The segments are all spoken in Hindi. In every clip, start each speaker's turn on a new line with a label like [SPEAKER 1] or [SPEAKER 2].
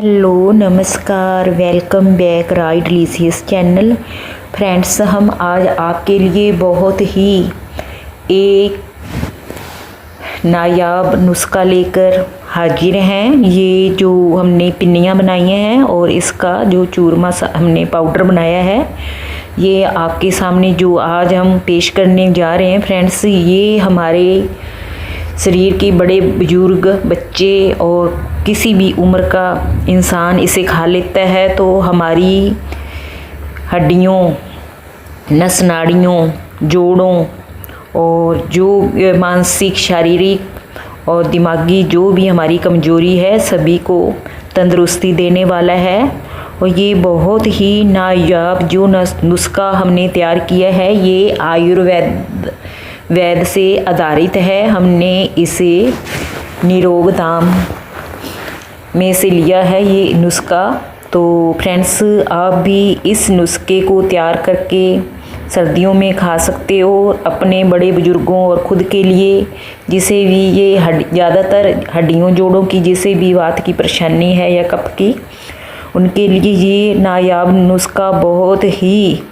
[SPEAKER 1] हेलो नमस्कार, welcome back right delicious channel. Friends, हम आज आपके लिए बहुत ही एक नायाब नुस्खा लेकर हाजिर हैं। ये जो हमने पिन्नियाँ बनाई हैं और इसका जो चूरमा हमने पाउडर बनाया है, ये आपके सामने जो आज हम पेश करने जा रहे हैं। फ्रेंड्स, ये हमारे शरीर के बड़े बुजुर्ग, बच्चे और किसी भी उम्र का इंसान इसे खा लेता है तो हमारी हड्डियों, नस नाड़ियों, जोड़ों और जो मानसिक, शारीरिक और दिमागी जो भी हमारी कमजोरी है, सभी को तंदुरुस्ती देने वाला है। और ये बहुत ही नायाब जो नुस्खा हमने तैयार किया है, ये आयुर्वेद से आधारित है। हमने इसे निरोग धाम में से लिया है ये नुस्खा। तो फ्रेंड्स, आप भी इस नुस्खे को तैयार करके सर्दियों में खा सकते हो, अपने बड़े बुजुर्गों और ख़ुद के लिए, जिसे भी ये ज़्यादातर हड्डियों जोड़ों की जिसे भी वात की परेशानी है या कफ की, उनके लिए ये नायाब नुस्खा बहुत ही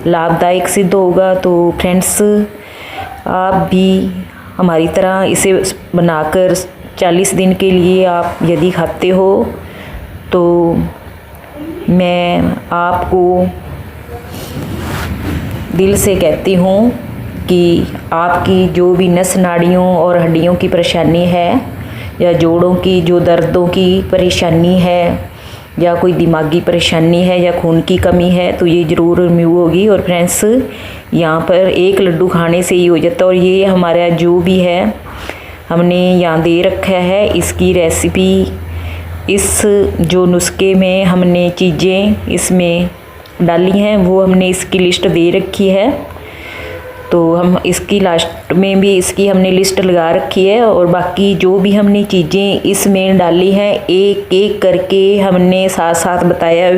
[SPEAKER 1] लाभदायक सिद्ध होगा। तो फ्रेंड्स, आप भी हमारी तरह इसे बनाकर 40 दिन के लिए आप यदि खाते हो तो मैं आपको दिल से कहती हूँ कि आपकी जो भी नस नाड़ियों और हड्डियों की परेशानी है, या जोड़ों की जो दर्दों की परेशानी है, या कोई दिमागी परेशानी है, या खून की कमी है, तो ये ज़रूर रिमूव होगी। और फ्रेंड्स, यहाँ पर एक लड्डू खाने से ही हो जाता है। और ये हमारा जो भी है हमने यहाँ दे रखा है, इसकी रेसिपी, इस जो नुस्खे में हमने चीज़ें इसमें डाली हैं वो हमने इसकी लिस्ट दे रखी है। तो हम इसकी लास्ट में भी इसकी हमने लिस्ट लगा रखी है। और बाकी जो भी हमने चीज़ें इसमें डाली हैं, एक एक करके हमने साथ साथ बताया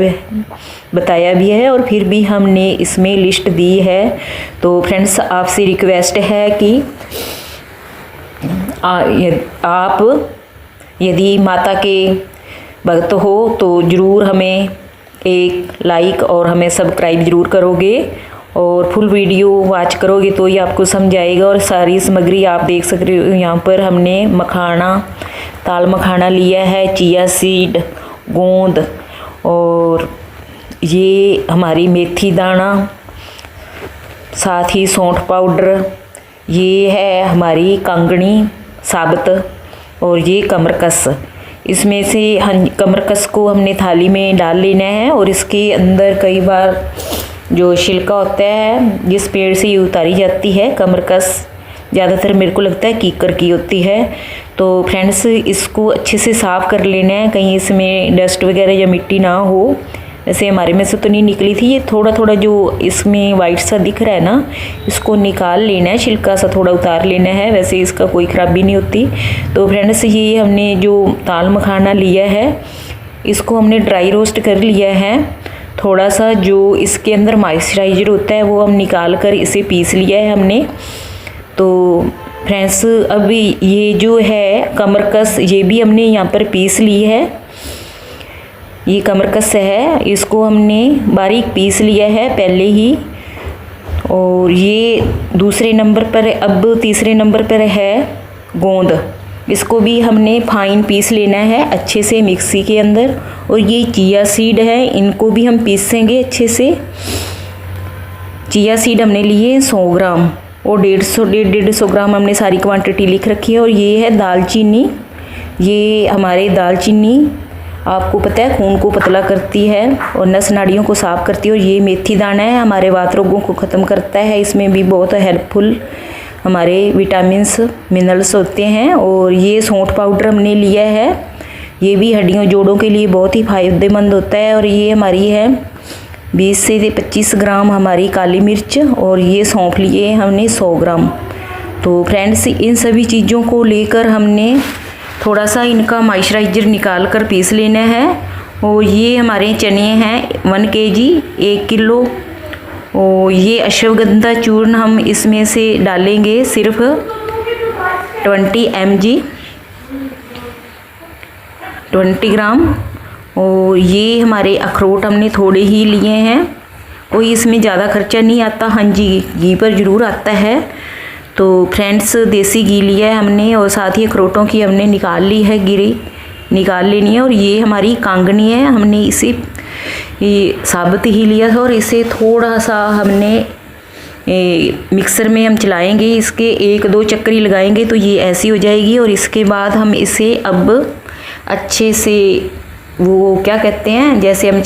[SPEAKER 1] भी है, और फिर भी हमने इसमें लिस्ट दी है। तो फ्रेंड्स, आपसे रिक्वेस्ट है कि आप यदि माता के भक्त हो तो ज़रूर हमें एक लाइक और हमें सब्सक्राइब ज़रूर करोगे, और फुल वीडियो वॉच करोगे तो ये आपको समझ आएगा। और सारी सामग्री आप देख सकते हो। यहाँ पर हमने मखाना, ताल मखाना लिया है, चिया सीड, गोंद, और ये हमारी मेथी दाना, साथ ही सौंठ पाउडर, ये है हमारी कांगनी साबुत, और ये कमरकस। इसमें से कमरकस को हमने थाली में डाल लेना है, और इसके अंदर कई बार जो छिलका होता है, जिस पेड़ से ये उतारी जाती है कमरकस, ज़्यादातर मेरे को लगता है कीकर की होती है। तो फ्रेंड्स, इसको अच्छे से साफ़ कर लेना है, कहीं इसमें डस्ट वगैरह या मिट्टी ना हो। वैसे हमारे में से तो नहीं निकली थी, ये थोड़ा थोड़ा जो इसमें वाइट सा दिख रहा है ना, इसको निकाल लेना है, छिलका सा थोड़ा उतार लेना है। वैसे इसका कोई ख़राबी नहीं होती। तो फ्रेंड्स, ये हमने जो ताल मखाना लिया है, इसको हमने ड्राई रोस्ट कर लिया है। थोड़ा सा जो इसके अंदर मॉइस्चराइज़र होता है वो हम निकाल कर इसे पीस लिया है हमने। तो फ्रेंड्स, अभी ये जो है कमरकस, ये भी हमने यहाँ पर पीस ली है। ये कमरकस है, इसको हमने बारीक पीस लिया है पहले ही। और ये दूसरे नंबर पर, अब तीसरे नंबर पर है गोंद, इसको भी हमने फाइन पीस लेना है अच्छे से मिक्सी के अंदर। और ये चिया सीड है, इनको भी हम पीसेंगे अच्छे से। चिया सीड हमने लिए 100 ग्राम, और 150 ग्राम हमने सारी क्वांटिटी लिख रखी है। और ये है दालचीनी, ये हमारे दालचीनी आपको पता है खून को पतला करती है और नस नाड़ियों को साफ करती है। और ये मेथी दाना है, हमारे वात रोगों को ख़त्म करता है। इसमें भी बहुत हेल्पफुल हमारे विटामिन्स, मिनरल्स होते हैं। और ये सौंठ पाउडर हमने लिया है, ये भी हड्डियों जोड़ों के लिए बहुत ही फ़ायदेमंद होता है। और ये हमारी है 20 से 25 ग्राम हमारी काली मिर्च, और ये सौंफ लिए हमने 100 ग्राम। तो फ्रेंड्स, इन सभी चीज़ों को लेकर हमने थोड़ा सा इनका मॉइस्चराइज़र निकाल कर पीस लेना है। और ये हमारे चने हैं 1 kg, 1 किलो। और ये अश्वगंधा चूर्ण हम इसमें से डालेंगे सिर्फ 20 mg, 20 ग्राम। और ये हमारे अखरोट हमने थोड़े ही लिए हैं, कोई इसमें ज़्यादा खर्चा नहीं आता। हाँ जी, घी पर ज़रूर आता है। तो फ्रेंड्स देसी घी लिया है हमने और साथ ही अखरोटों की हमने निकाल ली है, गिरी निकाल लेनी है। और ये हमारी कांगनी है, हमने इसे ये साबुत ही लिया था और इसे थोड़ा सा हमने मिक्सर में हम चलाएंगे, इसके 1-2 चक्करी लगाएंगे तो ये ऐसी हो जाएगी। और इसके बाद हम इसे अब अच्छे से वो क्या कहते हैं, जैसे हम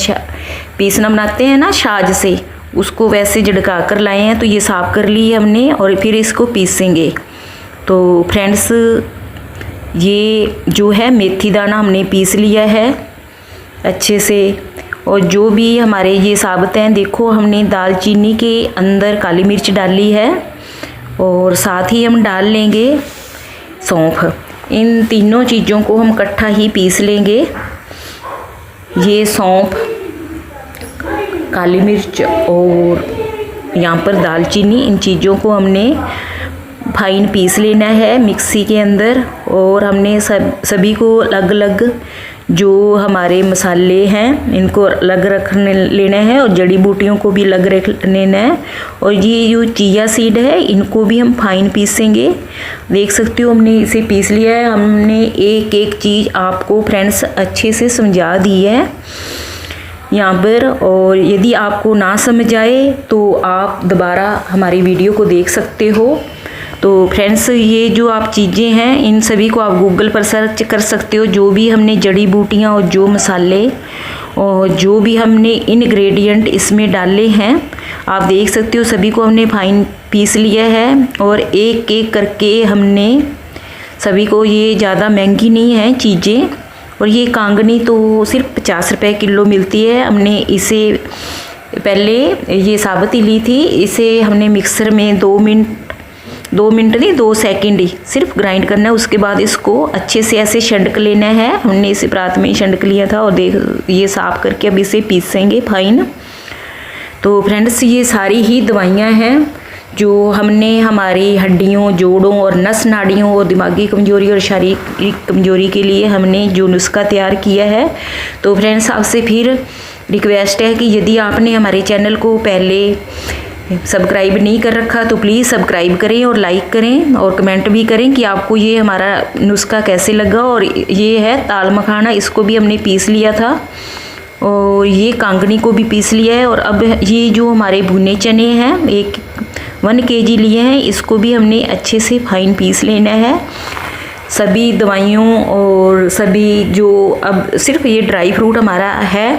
[SPEAKER 1] पीसना बनाते हैं ना छाछ से, उसको वैसे झड़का कर लाए हैं। तो ये साफ़ कर ली है हमने और फिर इसको पीसेंगे। तो फ्रेंड्स ये जो है मेथी दाना हमने पीस लिया है अच्छे से। और जो भी हमारे ये साबुत हैं, देखो हमने दालचीनी के अंदर काली मिर्च डाली है और साथ ही हम डाल लेंगे सौंफ। इन तीनों चीज़ों को हम इकट्ठा ही पीस लेंगे। ये सौंफ, काली मिर्च और यहाँ पर दालचीनी, इन चीज़ों को हमने फाइन पीस लेना है मिक्सी के अंदर। और हमने सभी को अलग अलग जो हमारे मसाले हैं इनको अलग रख लेना है और जड़ी बूटियों को भी अलग रख लेना है। और ये जो चिया सीड है इनको भी हम फाइन पीसेंगे। देख सकते हो हमने इसे पीस लिया है। हमने एक एक चीज़ आपको फ्रेंड्स अच्छे से समझा दी है यहाँ पर। और यदि आपको ना समझ आए तो आप दोबारा हमारी वीडियो को देख सकते हो। तो फ्रेंड्स ये जो आप चीज़ें हैं इन सभी को आप गूगल पर सर्च कर सकते हो। जो भी हमने जड़ी बूटियाँ और जो मसाले और जो भी हमने इंग्रेडिएंट इसमें डाले हैं आप देख सकते हो, सभी को हमने फाइन पीस लिया है। और एक एक करके हमने सभी को, ये ज़्यादा महंगी नहीं है चीज़ें। और ये कांगनी तो सिर्फ 50 रुपये किलो मिलती है। हमने इसे पहले ये साबुत ही ली थी, इसे हमने मिक्सर में 2 मिनट नहीं 2 सेकंड ही सिर्फ ग्राइंड करना है। उसके बाद इसको अच्छे से ऐसे छंडक लेना है। हमने इसे प्रात में ही छंडक लिया था और देख ये साफ़ करके अब इसे पीसेंगे फाइन। तो फ्रेंड्स ये सारी ही दवाइयाँ हैं जो हमने हमारी हड्डियों, जोड़ों और नस नाड़ियों और दिमागी कमजोरी और शारीरिक कमजोरी के लिए हमने जो नुस्खा तैयार किया है। तो फ्रेंड्स आपसे फिर रिक्वेस्ट है कि यदि आपने हमारे चैनल को पहले सब्सक्राइब नहीं कर रखा तो प्लीज़ सब्सक्राइब करें और लाइक करें और कमेंट भी करें कि आपको ये हमारा नुस्खा कैसे लगा। और ये है ताल मखाना, इसको भी हमने पीस लिया था और ये कांगनी को भी पीस लिया है। और अब ये जो हमारे भुने चने हैं 1 kg लिए हैं, इसको भी हमने अच्छे से फाइन पीस लेना है। सभी दवाइयों और सभी जो अब सिर्फ ये ड्राई फ्रूट हमारा है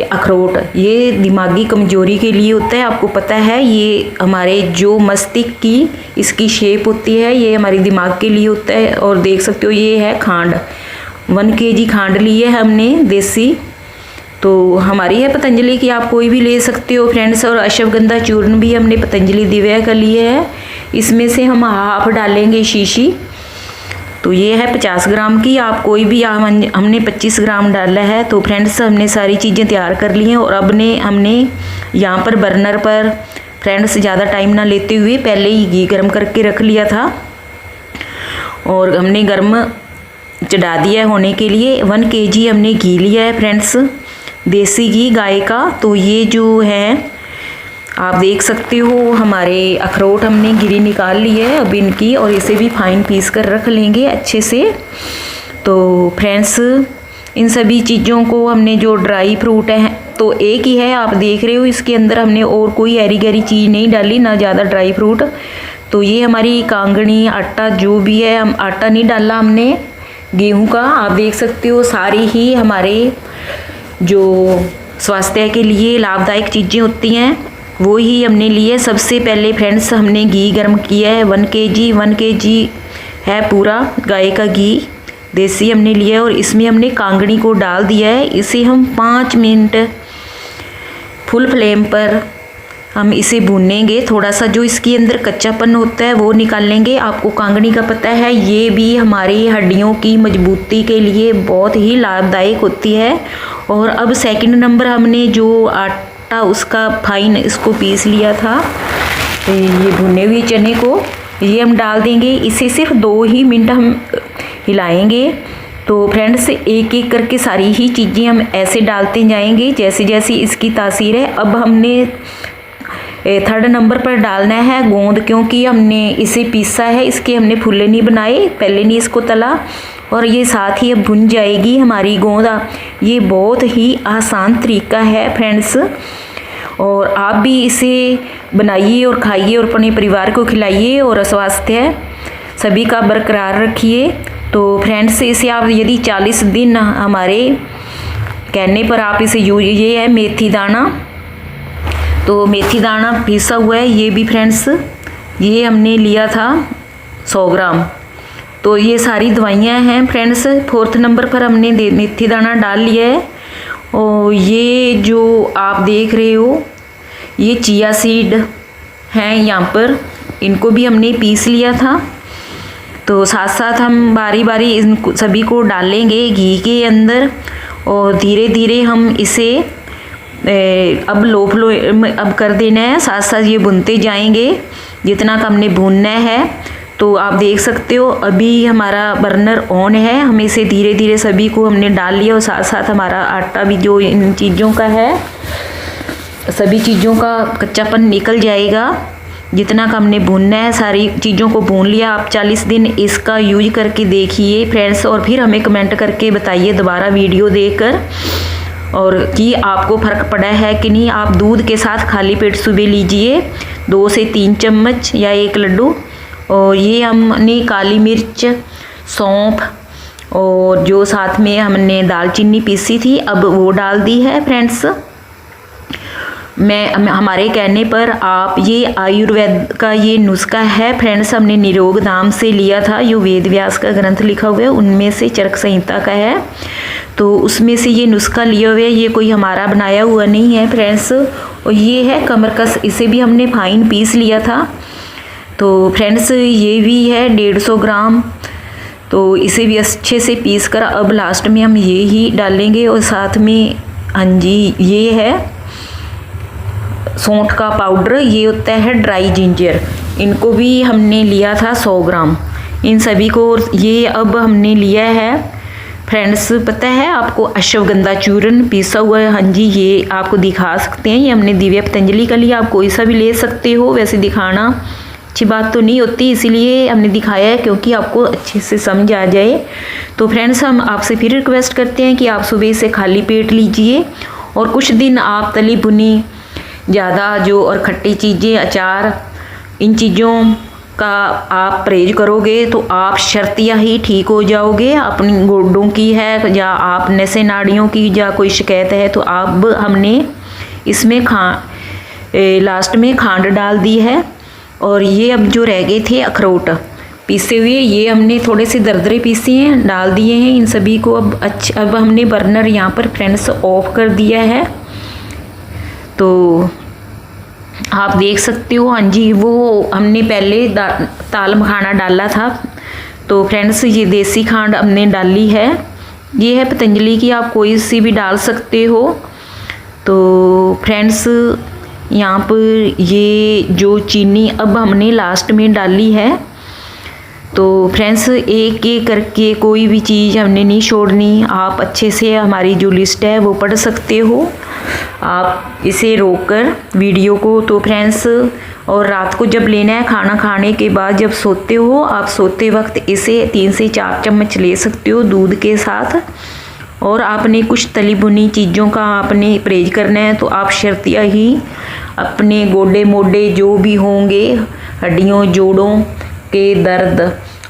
[SPEAKER 1] अखरोट, ये दिमागी कमजोरी के लिए होता है। आपको पता है ये हमारे जो मस्तिष्क की इसकी शेप होती है ये हमारे दिमाग के लिए होता है। और देख सकते हो ये है खांड, 1 kg खांड ली है हमने देसी। तो हमारी है पतंजलि की, आप कोई भी ले सकते हो फ्रेंड्स। और अश्वगंधा चूर्ण भी हमने पतंजलि दिव्या का लिए है। इसमें से हम हाफ डालेंगे शीशी। तो ये है 50 ग्राम की, आप कोई भी, हमने 25 ग्राम डाला है। तो फ्रेंड्स हमने सारी चीज़ें तैयार कर ली हैं। और अब हमने यहाँ पर बर्नर पर फ्रेंड्स ज़्यादा टाइम ना लेते हुए पहले ही घी गर्म करके रख लिया था और हमने गर्म चढ़ा दिया होने के लिए। 1 kg हमने घी लिया है फ्रेंड्स, देसी घी गाय का। तो ये जो है आप देख सकते हो हमारे अखरोट हमने गिरी निकाल ली है अब इनकी, और इसे भी फाइन पीस कर रख लेंगे अच्छे से। तो फ्रेंड्स इन सभी चीज़ों को हमने, जो ड्राई फ्रूट है तो एक ही है आप देख रहे हो, इसके अंदर हमने और कोई ऐरी गैरी चीज़ नहीं डाली, ना ज़्यादा ड्राई फ्रूट। तो ये हमारी कांगनी, आटा जो भी है, हम आटा नहीं डाला हमने गेहूं का। आप देख सकते हो सारी ही हमारे जो स्वास्थ्य के लिए लाभदायक चीज़ें होती हैं वो ही हमने लिए। सबसे पहले फ्रेंड्स हमने घी गर्म किया है 1 kg है पूरा गाय का घी देसी हमने लिया है। और इसमें हमने कांगनी को डाल दिया है। इसे हम 5 मिनट फुल फ्लेम पर हम इसे भूनेंगे। थोड़ा सा जो इसके अंदर कच्चापन होता है वो निकाल लेंगे। आपको कांगनी का पता है ये भी हमारी हड्डियों की मजबूती के लिए बहुत ही लाभदायक होती है। और अब सेकंड नंबर हमने जो आटा उसका फाइन इसको पीस लिया था, तो ये भुने हुए चने को ये हम डाल देंगे। इसे सिर्फ 2 ही मिनट हम हिलाएंगे तो फ्रेंड्स एक एक करके सारी ही चीज़ें हम ऐसे डालते जाएंगे जैसे जैसी इसकी तासीर है। अब हमने 3rd नंबर पर डालना है गोंद, क्योंकि हमने इसे पीसा है, इसके हमने फुल्ले नहीं बनाए, पहले नहीं इसको तला, और ये साथ ही अब भुन जाएगी हमारी गोंद। ये बहुत ही आसान तरीका है फ्रेंड्स, और आप भी इसे बनाइए और खाइए और अपने परिवार को खिलाइए और स्वास्थ्य सभी का बरकरार रखिए। तो फ्रेंड्स इसे आप यदि 40 दिन हमारे कहने पर आप इसे यूज, ये है मेथी दाना, तो मेथी दाना पीसा हुआ है ये भी फ्रेंड्स, ये हमने लिया था 100 ग्राम। तो ये सारी दवाइयाँ हैं फ्रेंड्स। 4th नंबर पर हमने मेथी दाना डाल लिया है। और ये जो आप देख रहे हो ये चिया सीड हैं यहाँ पर, इनको भी हमने पीस लिया था। तो साथ साथ हम बारी बारी इन सभी को डालेंगे घी के अंदर, और धीरे धीरे हम इसे अब लो फ्लो अब कर देना है, साथ साथ ये भुनते जाएंगे जितना का हमने भूनना है। तो आप देख सकते हो अभी हमारा बर्नर ऑन है, हम इसे धीरे धीरे सभी को हमने डाल लिया, और साथ साथ हमारा आटा भी जो इन चीज़ों का है सभी चीज़ों का कच्चापन निकल जाएगा जितना का हमने भूनना है। सारी चीज़ों को भून लिया। आप 40 दिन इसका यूज करके देखिए फ्रेंड्स, और फिर हमें कमेंट करके बताइए दोबारा वीडियो देखकर, और कि आपको फ़र्क पड़ा है कि नहीं। आप दूध के साथ खाली पेट सुबह लीजिए 2 से 3 चम्मच या 1 लड्डू। और ये हमने काली मिर्च, सौंफ और जो साथ में हमने दालचीनी पीसी थी अब वो डाल दी है फ्रेंड्स। हमारे कहने पर आप ये आयुर्वेद का ये नुस्खा है फ्रेंड्स, हमने निरोग धाम से लिया था, जो वेद व्यास का ग्रंथ लिखा हुआ है उनमें से चरक संहिता का है, तो उसमें से ये नुस्खा लिया हुआ है, ये कोई हमारा बनाया हुआ नहीं है फ्रेंड्स। और ये है कमरकस, इसे भी हमने फाइन पीस लिया था। तो फ्रेंड्स ये भी है 150 ग्राम, तो इसे भी अच्छे से पीस कर अब लास्ट में हम ये ही डालेंगे। और साथ में हाँ जी ये है सौंठ का पाउडर, ये होता है ड्राई जिंजर, इनको भी हमने लिया था 100 ग्राम। इन सभी को ये अब हमने लिया है फ्रेंड्स। पता है आपको अश्वगंधा चूर्ण पीसा हुआ है, हाँ जी ये आपको दिखा सकते हैं, ये हमने दिव्या पतंजलि का लिया, आप कोई सा भी ले सकते हो। वैसे दिखाना अच्छी बात तो नहीं होती, इसीलिए हमने दिखाया है क्योंकि आपको अच्छे से समझ आ जाए। तो फ्रेंड्स हम आपसे फिर रिक्वेस्ट करते हैं कि आप सुबह से खाली पेट लीजिए, और कुछ दिन आप तली भुनी ज़्यादा जो और खट्टी चीज़ें, अचार, इन चीज़ों का आप परहेज करोगे तो आप शर्तिया ही ठीक हो जाओगे। अपनी गोड्डों की है या आप नसें नाड़ियों की या कोई शिकायत है तो अब हमने इसमें लास्ट में खांड डाल दी है। और ये अब जो रह गए थे अखरोट पीसे हुए, ये हमने थोड़े से दरदरे पीसे हैं, डाल दिए हैं इन सभी को। अब हमने बर्नर यहाँ पर फ्रेंड्स ऑफ कर दिया है, तो आप देख सकते हो। हाँ जी वो हमने पहले ताल मखाना डाला था, तो फ्रेंड्स ये देसी खांड हमने डाली है, ये है पतंजलि की, आप कोई सी भी डाल सकते हो। तो फ्रेंड्स यहाँ पर ये जो चीनी अब हमने लास्ट में डाली है। तो फ्रेंड्स एक एक करके कोई भी चीज़ हमने नहीं छोड़नी, आप अच्छे से हमारी जो लिस्ट है वो पढ़ सकते हो आप इसे रोककर वीडियो को। तो फ्रेंड्स और रात को जब लेना है खाना खाने के बाद जब सोते हो, आप सोते वक्त इसे 3 से 4 चम्मच ले सकते हो दूध के साथ। और आपने कुछ तली भुनी चीज़ों का आपने परहेज करना है, तो आप शर्तिया ही अपने गोडे मोडे जो भी होंगे, हड्डियों जोड़ों के दर्द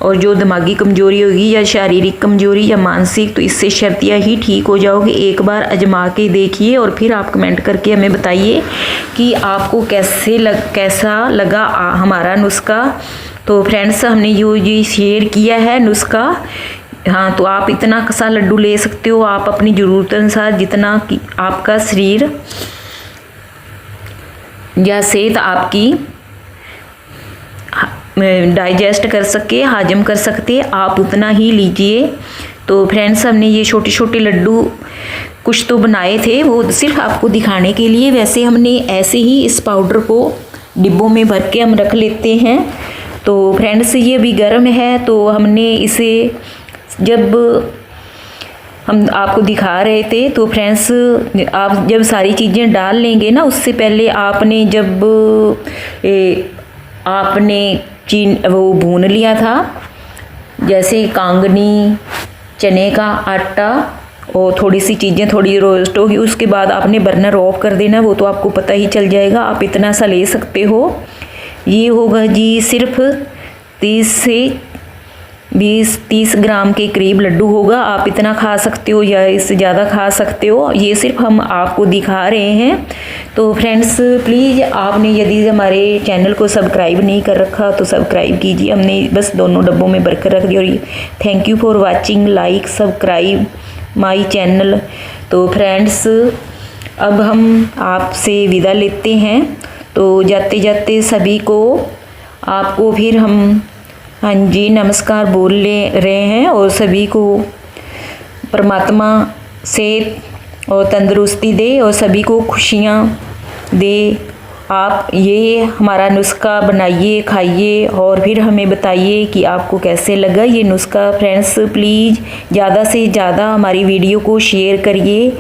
[SPEAKER 1] और जो दिमागी कमजोरी होगी या शारीरिक कमजोरी या मानसिक, तो इससे शर्तिया ही ठीक हो जाओगे। एक बार आजमा के देखिए और फिर आप कमेंट करके हमें बताइए कि आपको कैसा लगा हमारा नुस्खा। तो फ्रेंड्स हमने ये शेयर किया है नुस्खा। हाँ तो आप इतना सा लड्डू ले सकते हो, आप अपनी ज़रूरत अनुसार जितना कि आपका शरीर या सेहत आपकी डाइजेस्ट कर सके, हाजम कर सकते, आप उतना ही लीजिए। तो फ्रेंड्स हमने ये छोटे छोटे लड्डू कुछ तो बनाए थे, वो सिर्फ आपको दिखाने के लिए। वैसे हमने ऐसे ही इस पाउडर को डिब्बों में भर के हम रख लेते हैं। तो फ्रेंड्स ये भी गर्म है, तो हमने इसे जब हम आपको दिखा रहे थे। तो फ्रेंड्स आप जब सारी चीज़ें डाल लेंगे ना, उससे पहले आपने जब आपने वो भून लिया था, जैसे कांगनी, चने का आटा और थोड़ी सी चीज़ें थोड़ी रोस्ट होगी, उसके बाद आपने बर्नर ऑफ कर देना। वो तो आपको पता ही चल जाएगा, आप इतना सा ले सकते हो। ये होगा जी सिर्फ 30 से 20-30 ग्राम के करीब लड्डू होगा। आप इतना खा सकते हो या इससे ज़्यादा खा सकते हो, ये सिर्फ हम आपको दिखा रहे हैं। तो फ्रेंड्स प्लीज़ आपने यदि हमारे चैनल को सब्सक्राइब नहीं कर रखा तो सब्सक्राइब कीजिए। हमने बस दोनों डब्बों में भरकर रख दिया। और thank you for watching, like subscribe my channel. तो फ्रेंड्स अब हम आपसे विदा लेते हैं। तो जाते जाते सभी को आपको फिर हम हाँ जी नमस्कार बोल ले रहे हैं, और सभी को परमात्मा सेहत और तंदुरुस्ती दे और सभी को खुशियाँ दे। आप ये हमारा नुस्खा बनाइए, खाइए और फिर हमें बताइए कि आपको कैसे लगा ये नुस्खा। फ्रेंड्स प्लीज़ ज़्यादा से ज़्यादा हमारी वीडियो को शेयर करिए।